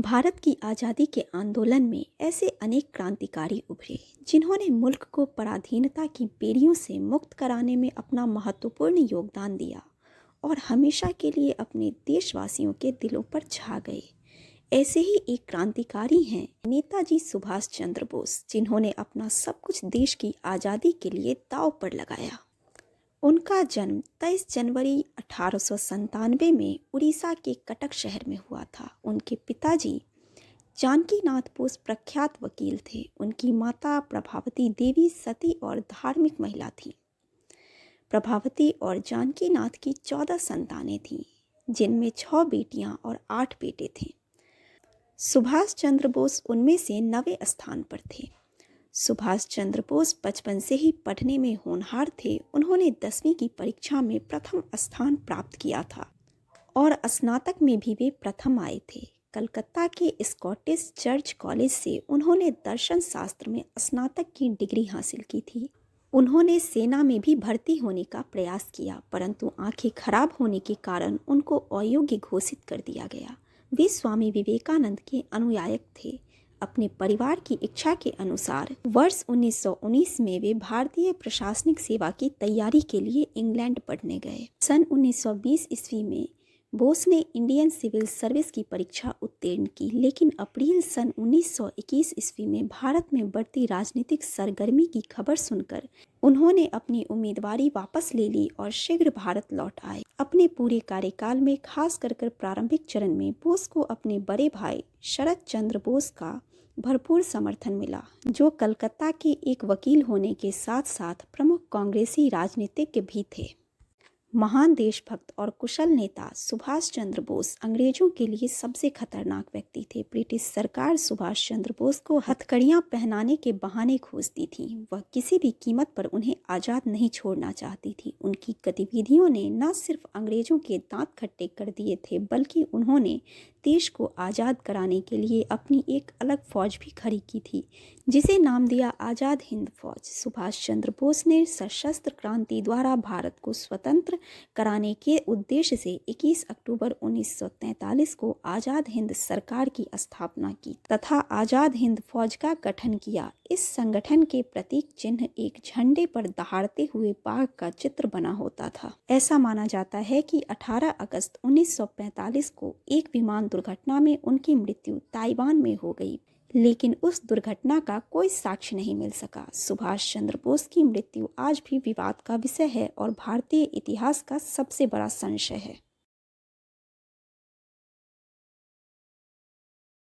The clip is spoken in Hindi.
भारत की आज़ादी के आंदोलन में ऐसे अनेक क्रांतिकारी उभरे जिन्होंने मुल्क को पराधीनता की बेड़ियों से मुक्त कराने में अपना महत्वपूर्ण योगदान दिया और हमेशा के लिए अपने देशवासियों के दिलों पर छा गए। ऐसे ही एक क्रांतिकारी हैं नेताजी सुभाष चंद्र बोस, जिन्होंने अपना सब कुछ देश की आज़ादी के लिए दांव पर लगाया। उनका जन्म 23 जनवरी 1897 में उड़ीसा के कटक शहर में हुआ था। उनके पिताजी जानकीनाथ बोस प्रख्यात वकील थे। उनकी माता प्रभावती देवी सती और धार्मिक महिला थीं। प्रभावती और जानकीनाथ की 14 संतानें थीं, जिनमें 6 बेटियां और 8 बेटे थे। सुभाष चंद्र बोस उनमें से 9वें स्थान पर थे। सुभाष चंद्र बोस बचपन से ही पढ़ने में होनहार थे। उन्होंने 10वीं की परीक्षा में प्रथम स्थान प्राप्त किया था और स्नातक में भी वे प्रथम आए थे। कलकत्ता के स्कॉटिश चर्च कॉलेज से उन्होंने दर्शन शास्त्र में स्नातक की डिग्री हासिल की थी। उन्होंने सेना में भी भर्ती होने का प्रयास किया, परंतु आंखें खराब होने के कारण उनको अयोग्य घोषित कर दिया गया। वे स्वामी विवेकानंद के अनुयायक थे। अपने परिवार की इच्छा के अनुसार वर्ष 1919 में वे भारतीय प्रशासनिक सेवा की तैयारी के लिए इंग्लैंड पढ़ने गए। सन 1920 ईस्वी में बोस ने इंडियन सिविल सर्विस की परीक्षा उत्तीर्ण की, लेकिन अप्रैल सन 1921 ईस्वी में भारत में बढ़ती राजनीतिक सरगर्मी की खबर सुनकर उन्होंने अपनी उम्मीदवारी वापस ले ली और शीघ्र भारत लौट आए। अपने पूरे कार्यकाल में खास कर प्रारंभिक चरण में बोस को अपने बड़े भाई शरद चंद्र बोस का भरपूर समर्थन मिला, जो कलकत्ता के एक वकील होने के साथ साथ प्रमुख कांग्रेसी राजनीतिज्ञ भी थे। महान देशभक्त और कुशल नेता सुभाष चंद्र बोस अंग्रेजों के लिए सबसे खतरनाक व्यक्ति थे। ब्रिटिश सरकार सुभाष चंद्र बोस को हथकड़ियां पहनाने के बहाने खोजती थी। वह किसी भी कीमत पर उन्हें आज़ाद नहीं छोड़ना चाहती थी। उनकी गतिविधियों ने न सिर्फ अंग्रेजों के दांत खट्टे कर दिए थे, बल्कि उन्होंने देश को आज़ाद कराने के लिए अपनी एक अलग फौज भी खड़ी की थी, जिसे नाम दिया आज़ाद हिंद फौज। सुभाष चंद्र बोस ने सशस्त्र क्रांति द्वारा भारत को स्वतंत्र कराने के उद्देश्य से 21 अक्टूबर 1943 को आज़ाद हिंद सरकार की स्थापना की तथा आज़ाद हिंद फौज का गठन किया। इस संगठन के प्रतीक चिन्ह एक झंडे पर दहाड़ते हुए बाघ का चित्र बना होता था। ऐसा माना जाता है कि 18 अगस्त 1945 को एक विमान दुर्घटना में उनकी मृत्यु ताइवान में हो गई, लेकिन उस दुर्घटना का कोई साक्ष्य नहीं मिल सका। सुभाष चंद्र बोस की मृत्यु आज भी विवाद का विषय है और भारतीय इतिहास का सबसे बड़ा संशय है।